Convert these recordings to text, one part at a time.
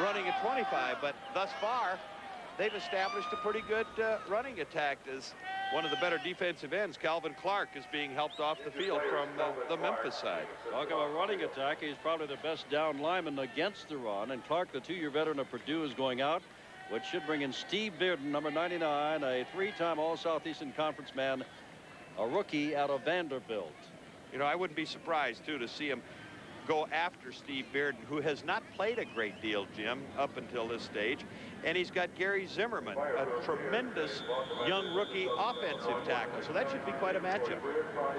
running at 25, but thus far, they've established a pretty good running attack. As one of the better defensive ends, Calvin Clark, is being helped off the field from the Memphis side. Talk about running attack. He's probably the best down lineman against the run. And Clark, the two-year veteran of Purdue, is going out, which should bring in Steve Bearden, number 99, a three-time All-Southeastern Conference man, a rookie out of Vanderbilt. You know, I wouldn't be surprised, too, to see him go after Steve Bearden, who has not played a great deal, Jim, up until this stage. And he's got Gary Zimmerman, a tremendous young rookie offensive tackle. So that should be quite a matchup.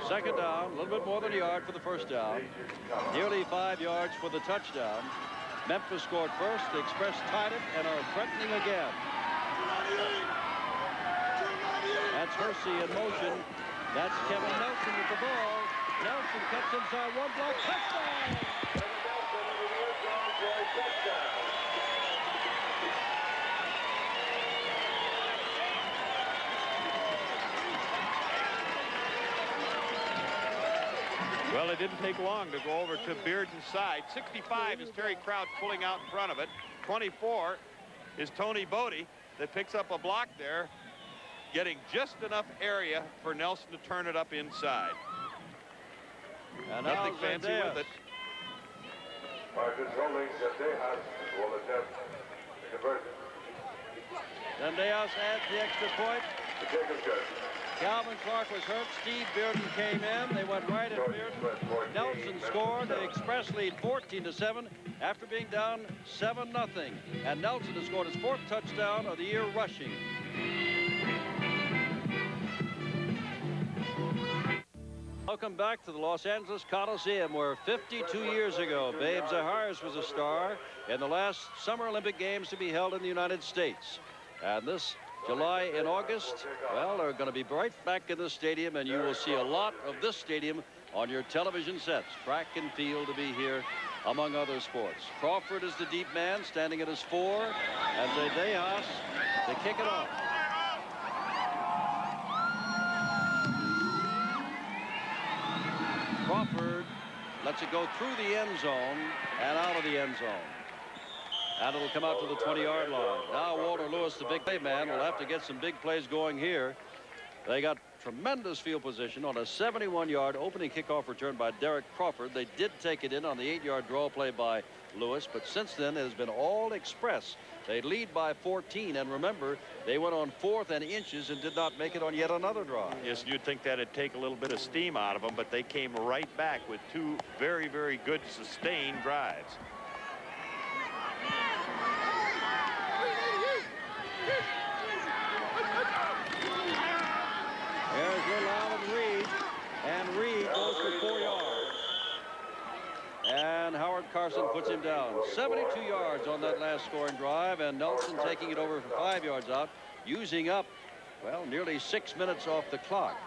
Second down, a little bit more than a yard for the first down. Nearly 5 yards for the touchdown. Memphis scored first. The Express tied it and are threatening again. That's Hersey in motion. That's Kevin Nelson with the ball. Nelson cuts inside, one block, touchdown! Well, it didn't take long to go over to Bearden's side. 65 is Terry Crouch pulling out in front of it. 24 is Tony Bodie that picks up a block there, getting just enough area for Nelson to turn it up inside. And nothing fancy with it. Zendejas adds the extra point. Calvin Clark was hurt. Steve Bearden came in. They went right at Bearden. Nelson scored. The Express lead 14-7 after being down 7-0. And Nelson has scored his 4th touchdown of the year rushing. Welcome back to the Los Angeles Coliseum, where 52 years ago, Babe Zaharias was a star in the last Summer Olympic Games to be held in the United States. And this July and August, well, they're going to be right back in the stadium, and you will see a lot of this stadium on your television sets. Track and field to be here, among other sports. Crawford is the deep man, standing at his 4, and Zendejas to kick it off. Crawford lets it go through the end zone and out of the end zone. And it'll come out to the 20-yard line. Now Walter Lewis, the big play man, will have to get some big plays going here. They got tremendous field position on a 71-yard opening kickoff return by Derek Crawford. They did take it in on the 8-yard draw play by Lewis, but since then it has been all express. They lead by 14, and remember, they went on 4th and inches and did not make it on yet another drive. Yes, you'd think that'd take a little bit of steam out of them, but they came right back with 2 very, very good sustained drives. There's little Alan Reed, and Reed goes for 4 yards. And Howard Carson puts him down. 72 yards on that last scoring drive, and Nelson taking it over for 5 yards out, using up, well, nearly 6 minutes off the clock.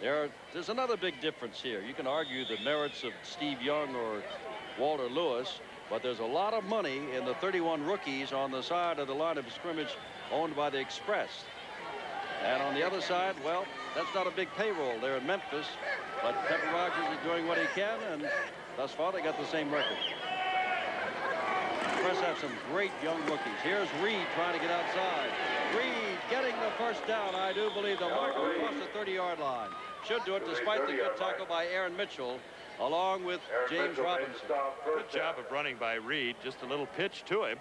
There's another big difference here. You can argue the merits of Steve Young or Walter Lewis, but there's a lot of money in the 31 rookies on the side of the line of scrimmage owned by the Express. And on the other side, well, that's not a big payroll there in Memphis, but Pepper Rogers is doing what he can, and thus far they got the same record. Express have some great young rookies. Here's Reed trying to get outside. Reed getting the first down, I do believe, the marker across the 30-yard line. Should do it despite the good tackle by Aaron Mitchell, along with James Robinson. Good job of running by Reed. Just a little pitch to him.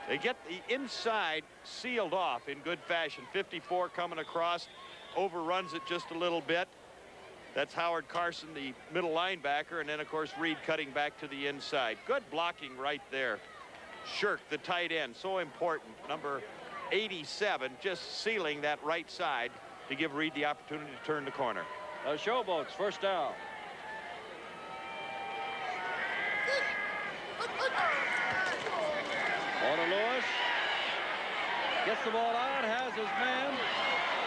They get the inside sealed off in good fashion. 54 coming across, overruns it just a little bit. That's Howard Carson, the middle linebacker, and then, of course, Reed cutting back to the inside. Good blocking right there. Shirk, the tight end, so important. Number 87, just sealing that right side to give Reed the opportunity to turn the corner. Showboats, first down. Walter Lewis gets the ball out, has his man,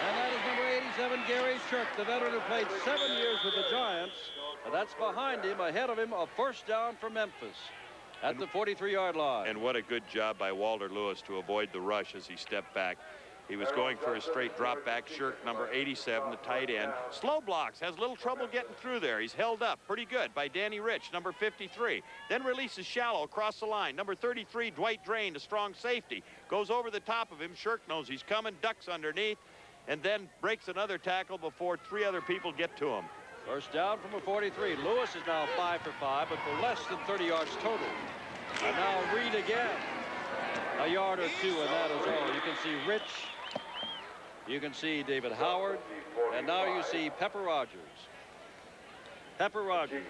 and that is number 87, Gary Shirk, the veteran who played 7 years with the Giants. And that's behind him, ahead of him, a first down for Memphis at the 43-yard line. And what a good job by Walter Lewis to avoid the rush as he stepped back. He was going for his straight drop back. Shirk, number 87, the tight end. Slow blocks, has a little trouble getting through there. He's held up pretty good by Danny Rich, number 53. Then releases shallow across the line. Number 33, Dwight Drain, a strong safety. Goes over the top of him. Shirk knows he's coming, ducks underneath, and then breaks another tackle before 3 other people get to him. First down from a 43. Lewis is now 5 for 5, but for less than 30 yards total. And now Reed again. A yard or 2, and that is all. You can see Rich. You can see David Howard. And now you see Pepper Rogers. Pepper Rogers,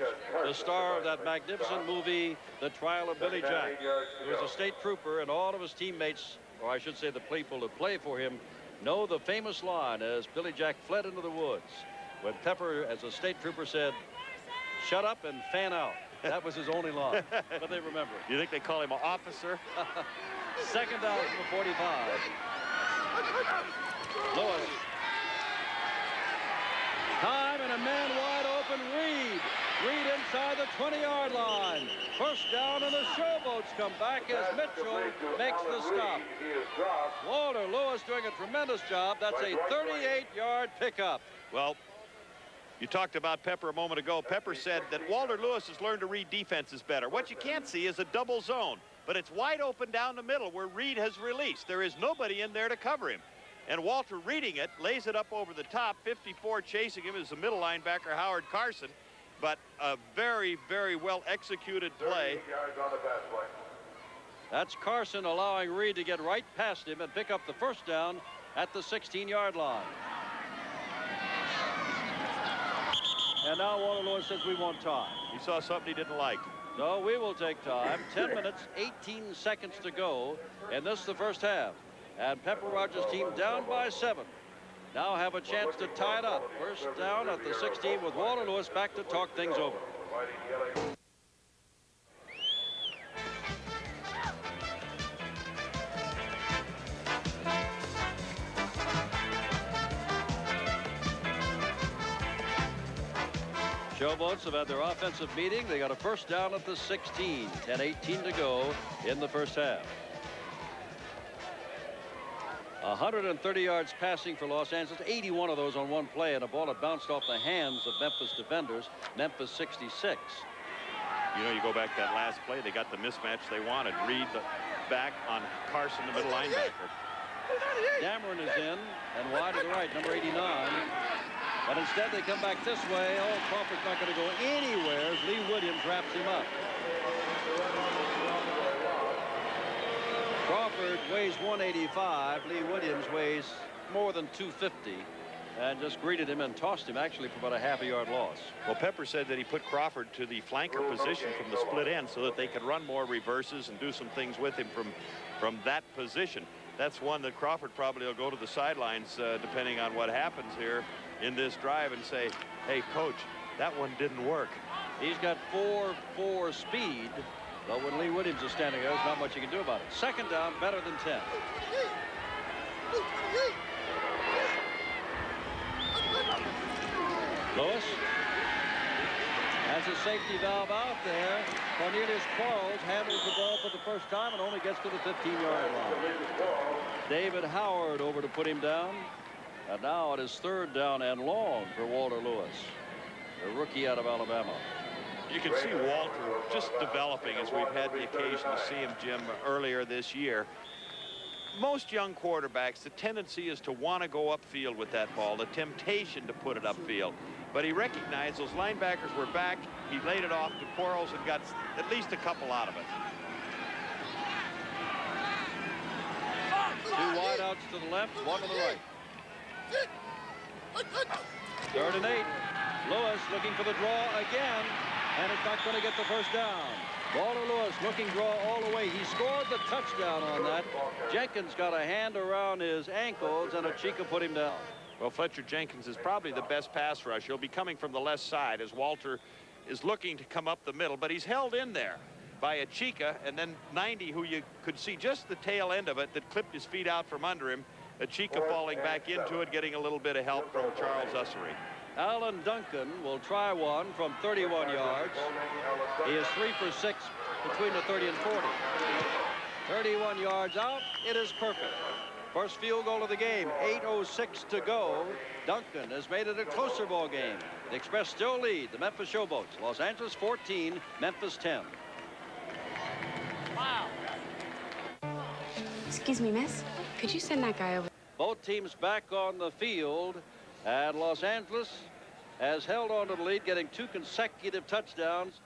the star of that magnificent movie, The Trial of Billy Jack, who was a state trooper, and all of his teammates, or I should say the people who play for him, know the famous line as Billy Jack fled into the woods, when Pepper, as a state trooper, said, "Shut up and fan out." That was his only line, but they remember it. You think they call him an officer? Second down from the 45. Lewis. Time and a man wide open, Reed. Reed inside the 20-yard line. First down, and the Showboats come back as Mitchell makes the stop. Walter Lewis doing a tremendous job. That's a 38-yard pickup. Well, you talked about Pepper a moment ago. Pepper said that Walter Lewis has learned to read defenses better. What you can't see is a double zone, but it's wide open down the middle where Reed has released. There is nobody in there to cover him. And Walter, reading it, lays it up over the top. 54 chasing him is the middle linebacker, Howard Carson. But a very, very well executed play. That's Carson allowing Reed to get right past him and pick up the first down at the 16-yard line. And now Walter Lewis says we want time. He saw something he didn't like. So we will take time. 10 minutes, 18 seconds to go. And this is the first half. And Pepper Rogers' team down by 7. Now have a chance to tie it up. First down at the 16 with Walter Lewis back to talk things over. Showboats have had their offensive meeting. They got a first down at the 16. 10:18 to go in the first half. 130 yards passing for Los Angeles, 81 of those on one play, and a ball that bounced off the hands of Memphis defenders. Memphis 66. You know, you go back to that last play, they got the mismatch they wanted. Reed back on Carson, the middle linebacker. Dameron is in and wide to the right, number 89. But instead they come back this way. Oh, Crawford's not going to go anywhere as Lee Williams wraps him up. Crawford weighs 185. Lee Williams weighs more than 250 and just greeted him and tossed him actually for about a half a yard loss. Well, Pepper said that he put Crawford to the flanker position from the split end so that they could run more reverses and do some things with him from that position. That's one that Crawford probably will go to the sidelines depending on what happens here in this drive and say, hey, coach, that one didn't work. He's got 4.4 speed. But when Lee Williams is standing there, there's not much you can do about it. Second down, better than 10. Lewis has a safety valve out there. Cornelius Quarles handles the ball for the first time and only gets to the 15-yard line. David Howard over to put him down. And now it is third down and long for Walter Lewis, the rookie out of Alabama. You can see Walter just developing as we've had the occasion to see him, Jim, earlier this year. Most young quarterbacks, the tendency is to want to go upfield with that ball, the temptation to put it upfield. But he recognized those linebackers were back. He laid it off to Quarles and got at least a couple out of it. 2 wideouts to the left, 1 to the right. 3rd and 8. Lewis looking for the draw again. And it's not going to get the first down. Walter Lewis looking draw all the way. He scored the touchdown on that. Jenkins got a hand around his ankles, and Achika put him down. Well, Fletcher Jenkins is probably the best pass rush. He'll be coming from the left side as Walter is looking to come up the middle, but he's held in there by Achika, and then 90, who you could see just the tail end of it that clipped his feet out from under him. Achika falling back into it, getting a little bit of help from Charles Ussery. Alan Duncan will try one from 31 yards. He is 3 for 6 between the 30 and 40. 31 yards out. It is perfect. First field goal of the game, 8:06 to go. Duncan has made it a closer ball game. The Express still lead the Memphis Showboats. Los Angeles 14, Memphis 10. Wow. Excuse me, miss. Could you send that guy over? Both teams back on the field, and Los Angeles has held on to the lead, getting 2 consecutive touchdowns.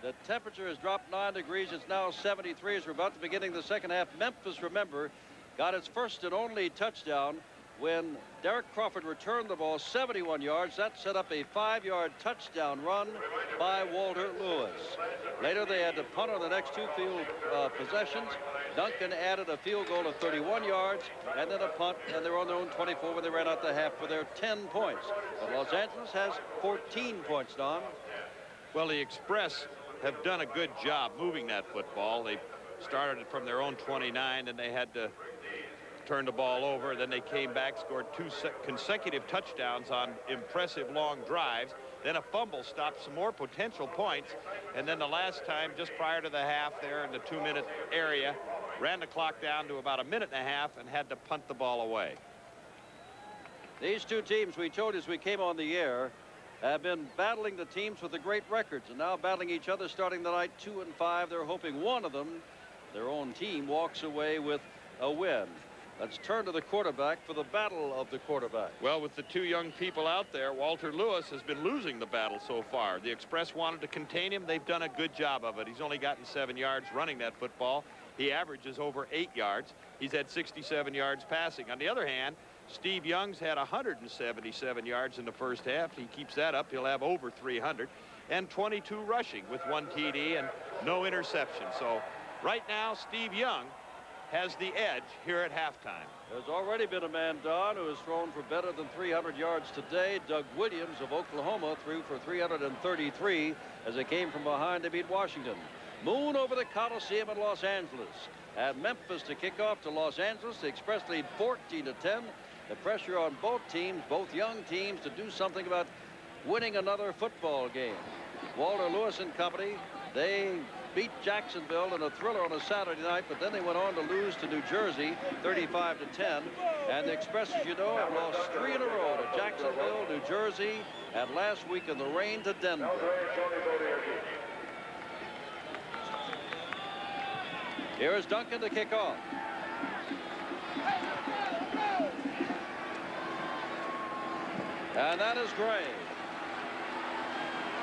The temperature has dropped 9 degrees. It's now 73 as we're about to begin the second half. Memphis, remember, got its first and only touchdown when Derek Crawford returned the ball 71 yards. That set up a 5-yard touchdown run by Walter Lewis. Later, they had to punt on the next 2 field possessions. Duncan added a field goal of 31 yards and then a punt, and they were on their own 24 when they ran out the half for their 10 points. But Los Angeles has 14 points, Don. Well, the Express have done a good job moving that football. They started it from their own 29, and they had to turn the ball over. Then they came back, scored 2 consecutive touchdowns on impressive long drives. Then a fumble stopped some more potential points. And then the last time, just prior to the half there in the 2-minute area, ran the clock down to about a minute and a half and had to punt the ball away. These 2 teams, we told you as we came on the air, have been battling the teams with the great records and now battling each other starting the night 2-5. They're hoping one of them, their own team, walks away with a win. Let's turn to the quarterback for the battle of the quarterback. Well, with the 2 young people out there, Walter Lewis has been losing the battle so far. The Express wanted to contain him. They've done a good job of it. He's only gotten 7 yards running that football. He averages over 8 yards. He's had 67 yards passing. On the other hand, Steve Young's had 177 yards in the first half. He keeps that up, he'll have over 300. And 22 rushing with 1 TD and no interception. So right now, Steve Young has the edge here at halftime. There's already been a man, Don, who has thrown for better than 300 yards today. Doug Williams of Oklahoma threw for 333 as they came from behind to beat Washington. Moon over the Coliseum in Los Angeles. At Memphis to kick off to Los Angeles. The Express lead 14-10. The pressure on both teams, both young teams, to do something about winning another football game. Walter Lewis and company, they beat Jacksonville in a thriller on a Saturday night, but then they went on to lose to New Jersey 35-10. And the Express, as you know, have lost 3 in a row to Jacksonville, New Jersey, and last week in the rain to Denver. Here is Duncan to kick off. And that is Gray.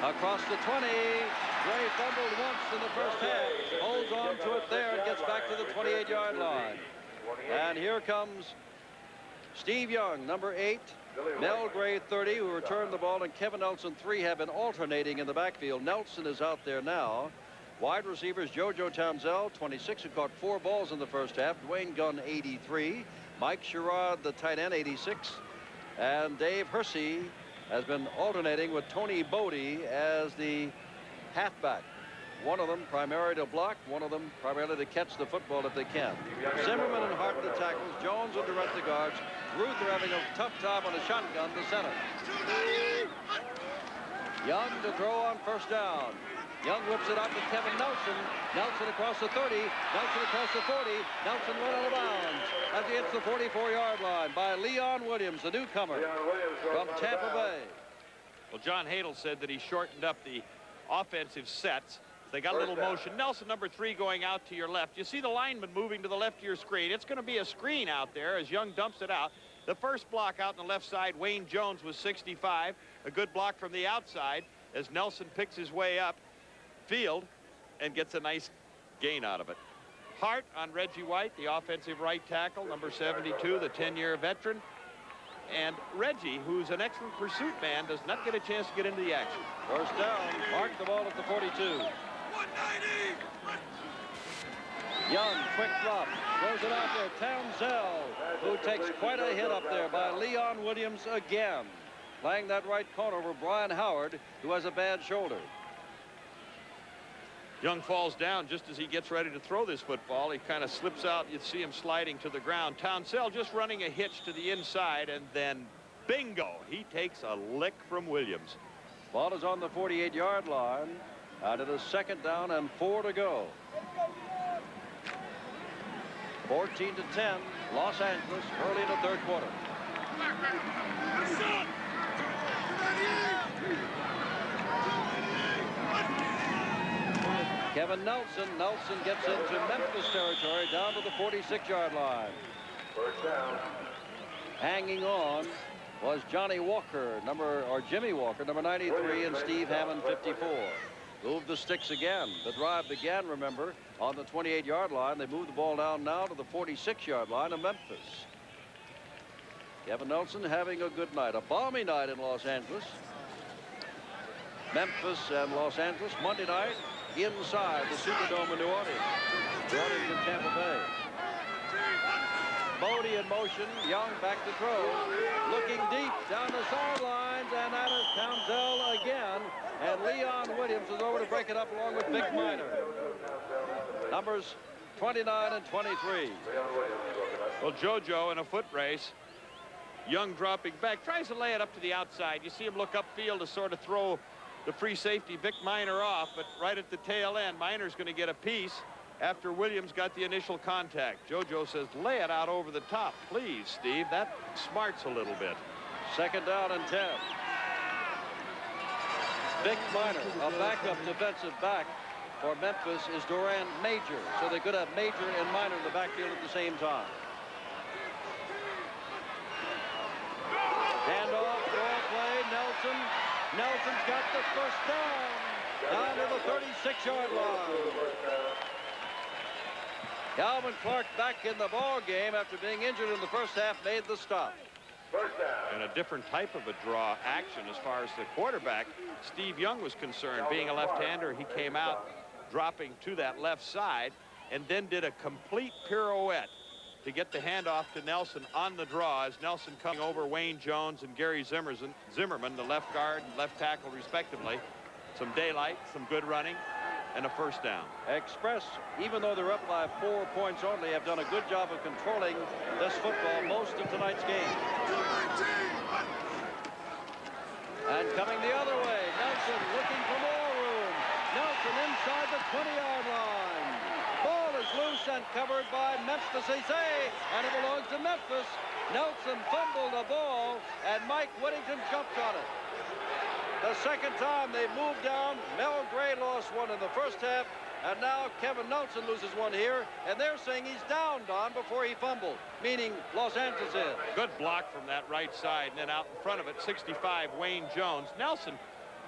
Across the 20. Gray fumbled once in the first half. Holds on to it there and gets back to the 28-yard line. And here comes Steve Young, number 8. Mel Gray, 30, who returned the ball, and Kevin Nelson, 3, have been alternating in the backfield. Nelson is out there now. Wide receivers, JoJo Townsell, 26, who caught 4 balls in the first half. Dwayne Gunn, 83. Mike Sherrod, the tight end, 86. And Dave Hersey has been alternating with Tony Bodie as the halfback. One of them primarily to block, one of them primarily to catch the football if they can. Zimmerman and Hart the tackles, Jones will direct the guards. Ruther having a tough time on a shotgun to center. Young to throw on first down. Young whips it out to Kevin Nelson. Nelson across the 30. Nelson across the 40. Nelson went out of bounds as he hits the 44-yard line by Leon Williams, the newcomer from Tampa Bay. Well, John Hadel said that he shortened up the offensive sets. They got a little motion. Nelson, number 3, going out to your left. You see the lineman moving to the left of your screen. It's going to be a screen out there as Young dumps it out. The first block out on the left side, Wayne Jones was 65. A good block from the outside as Nelson picks his way up field and gets a nice gain out of it. Hart on Reggie White, the offensive right tackle, number 72, the 10-year veteran. And Reggie, who's an excellent pursuit man, does not get a chance to get into the action. First down, mark the ball at the 42. 190. Young, quick drop, throws it out there. Townsell, who takes quite a hit up there by Leon Williams again. Playing that right corner over Brian Howard, who has a bad shoulder. Young falls down just as he gets ready to throw this football. He kind of slips out. You see him sliding to the ground. Townsell just running a hitch to the inside, and then bingo, he takes a lick from Williams. Ball is on the 48-yard line. Out of the second down and 4 to go. 14-10, Los Angeles early in the third quarter. Kevin Nelson. Nelson gets into Memphis territory down to the 46-yard line. First down. Hanging on was Johnny Walker, Jimmy Walker, number 93, and Steve Hammond, 54. Moved the sticks again. The drive began, remember, on the 28-yard line. They moved the ball down now to the 46-yard line of Memphis. Kevin Nelson having a good night, a balmy night in Los Angeles. Memphis and Los Angeles Monday night inside the Superdome in New Orleans. New Orleans in Tampa Bay. Bodie in motion. Young back to throw. Looking deep down the sidelines, and that is Townsell again. And Leon Williams is over to break it up along with Vic Minor. Numbers 29 and 23. Well, JoJo in a foot race. Young dropping back, tries to lay it up to the outside. You see him look upfield to sort of throw the free safety Vic Minor off, but right at the tail end, Minor's going to get a piece after Williams got the initial contact. JoJo says, lay it out over the top, please, Steve. That smarts a little bit. Second down and 10. Vic Minor, a backup defensive back for Memphis, is Durant Major. So they could have Major and Minor in the backfield at the same time. Handoff, ball play, Nelson. Nelson's got the first down to the 36-yard line. Calvin Clark back in the ball game after being injured in the first half, made the stop. First down. And a different type of a draw action as far as the quarterback, Steve Young, was concerned. Being a left-hander, he came out dropping to that left side and then did a complete pirouette to get the handoff to Nelson on the draw, as Nelson coming over Wayne Jones and Gary Zimmerman, the left guard and left tackle respectively. Some daylight, some good running, and a first down. Express, even though they're up by 4 points only, have done a good job of controlling this football most of tonight's game. And coming the other way, Nelson looking for more room. Nelson inside the 20-yard line. Ball is loose and covered by Memphis, they say, and it belongs to Memphis. Nelson fumbled the ball, and Mike Whittington jumped on it. The second time they moved down. Mel Gray lost one in the first half, and now Kevin Nelson loses one here, and they're saying he's down, Don, before he fumbled, meaning Los Angeles is. Good block from that right side, and then out in front of it, 65, Wayne Jones. Nelson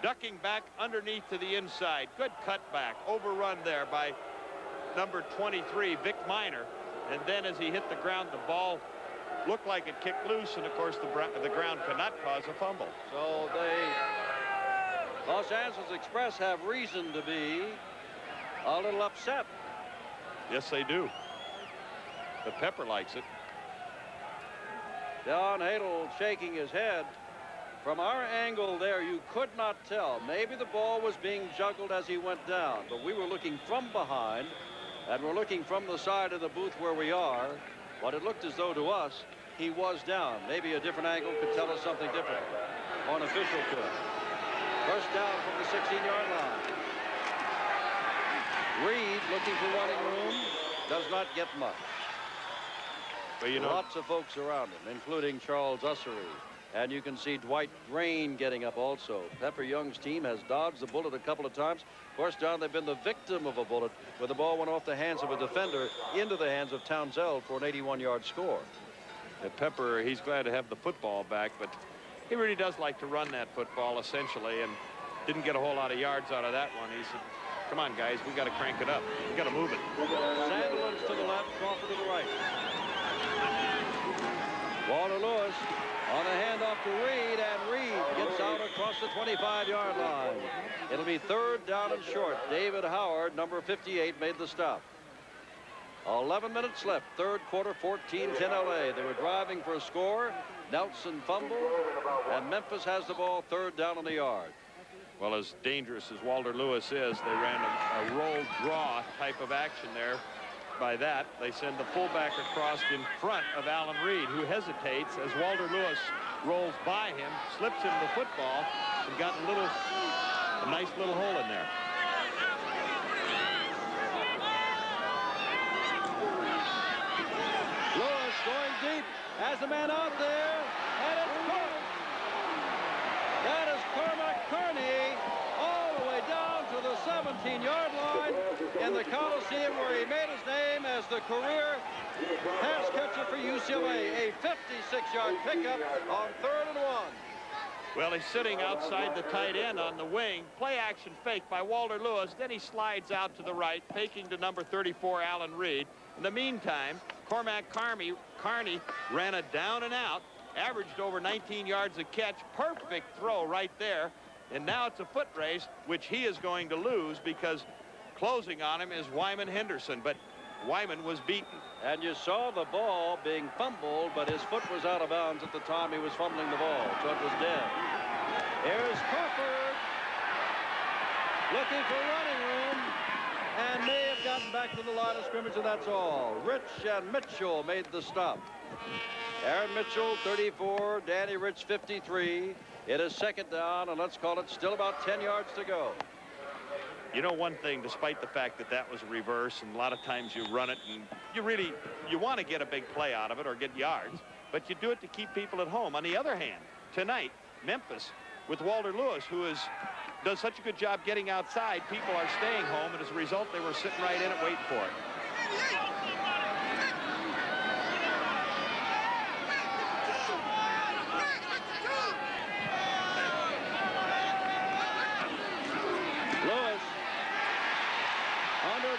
ducking back underneath to the inside. Good cutback, overrun there by number 23, Vic Minor. And then as he hit the ground, the ball looked like it kicked loose, and of course the ground could not cause a fumble. So Los Angeles Express have reason to be a little upset. Yes, they do. But Pepper likes it. Don Hadel shaking his head. From our angle there, you could not tell. Maybe the ball was being juggled as he went down, but we were looking from behind, and we're looking from the side of the booth where we are. But it looked as though to us he was down. Maybe a different angle could tell us something different. Or an official could. First down from the 16-yard line. Reed looking for running room. Does not get much. But you know, lots of folks around him, including Charles Ussery. And you can see Dwight Drain getting up also. Pepper Young's team has dodged the bullet a couple of times. Of course, Don, they've been the victim of a bullet where the ball went off the hands of a defender into the hands of Townsell for an 81-yard score. And Pepper, he's glad to have the football back, but he really does like to run that football essentially, and didn't get a whole lot of yards out of that one. He said, come on, guys, we got to crank it up. We got to move it. Sandilands to the left, Crawford to the right. Walter Lewis on a handoff to Reed, and Reed gets out across the 25-yard line. It'll be third down and short. David Howard, number 58, made the stop. 11 minutes left, third quarter, 14-10 LA. They were driving for a score. Nelson fumbled, and Memphis has the ball, third down on the yard. Well, as dangerous as Walter Lewis is, they ran a roll draw type of action there. By that, they send the fullback across in front of Alan Reed, who hesitates as Walter Lewis rolls by him, slips him the football, and got a nice little hole in there. Has a man out there, and it's caught. That is Cormac Carney all the way down to the 17-yard line in the Coliseum, where he made his name as the career pass catcher for UCLA. A 56-yard pickup on 3rd and 1. Well, he's sitting outside the tight end on the wing. Play action fake by Walter Lewis. Then he slides out to the right, faking to number 34, Alan Reed. In the meantime, Cormac Carney ran a down and out, averaged over 19 yards a catch. Perfect throw right there. And now it's a foot race, which he is going to lose because closing on him is Wyman Henderson. But Wyman was beaten. And you saw the ball being fumbled, but his foot was out of bounds at the time he was fumbling the ball, so it was dead. Here's Crawford looking for running room and may have gotten back to the line of scrimmage, and that's all. Rich and Mitchell made the stop. Aaron Mitchell, 34, Danny Rich, 53. It is 2nd down, and let's call it still about 10 yards to go. You know, one thing, despite the fact that that was a reverse, and a lot of times you run it and you want to get a big play out of it or get yards, but you do it to keep people at home. On the other hand, tonight, Memphis, with Walter Lewis, who does such a good job getting outside, people are staying home, and as a result, they were sitting right in it waiting for it.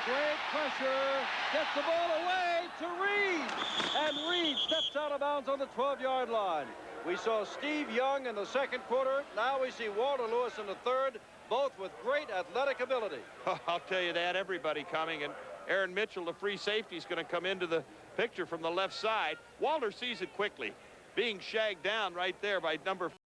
Great pressure, gets the ball away to Reed, and Reed steps out of bounds on the 12-yard line. We saw Steve Young in the 2nd quarter. Now we see Walter Lewis in the 3rd, both with great athletic ability. I'll tell you that, everybody coming, and Aaron Mitchell, the free safety, is going to come into the picture from the left side. Walter sees it quickly, being shagged down right there by number